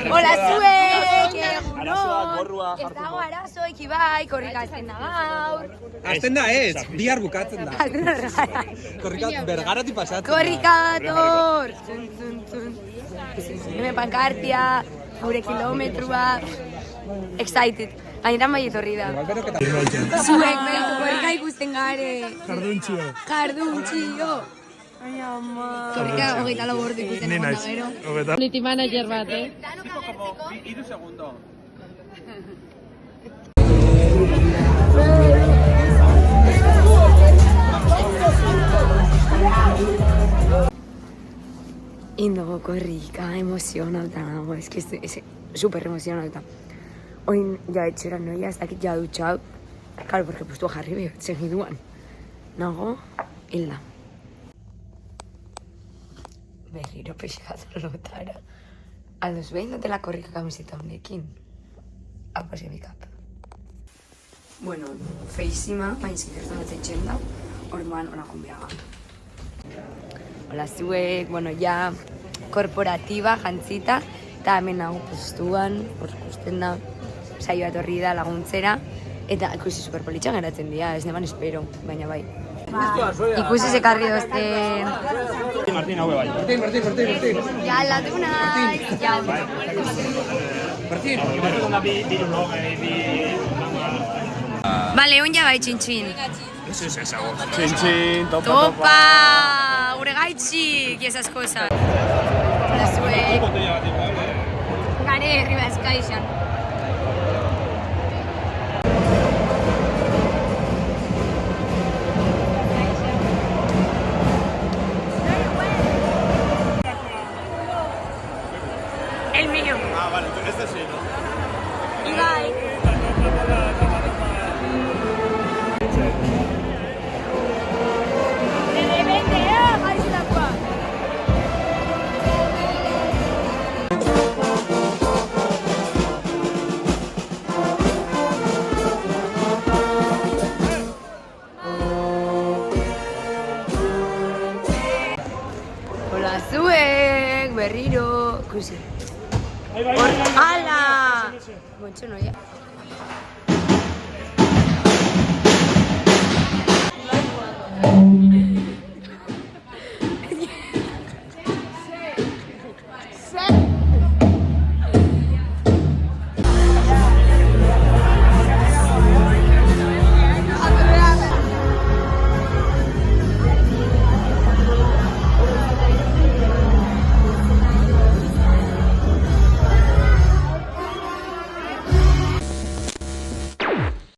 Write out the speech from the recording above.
Hola zuek, egunon. Ez dago arazoik ibai, korrika azten da gaur. Azten da ez, bihar bukatzen da. Korrika bergarati pasatzen da. Korrika dator. Hemen pankartia, gure kilometrua. Excited. Gainera bai etorri da. Zuek, korrika ikusten gare. Jarduntxio. Ai, ama. Korrika 24 ordu ikusten egon da gero. Community manager bat, Iru segundo. Indago korrika, emozionauta nago, es super emozionauta. Oin ja etxera noia, ez dakit ja dutxau. Claro, porque postua jarri behar, segiduan. Nago, hilda. Berriro pexikatzen lotara. Aldoz behin dutela korrika kamiseta honekin. Apa se bikap. Bueno, feísima, baina zikertan ez etxen da. Orduan, ona konbiaga. Hola zuek, bueno, ja korporatiba, jantzita. Eta hemen nago postuan, ikusten da, saioa etorri da laguntzera. Eta ikusi superpolitxan geratzen dira, ez neban espero, baina bai. Ikusi sekarri dozten. Martín, hau bai. Martín. Ja, aldatu naiz. Ja, Martín. Bale, on ja bai, txintxin. Txin, Topa! Gure gaitxik, y esas cosas. Hola zuek. Gare herri bazkaixan. El mío. Ah, vale, este sí, ¿no? Ibai. Hola zuek, berriro, ikusi. Ala! Gontxo noia.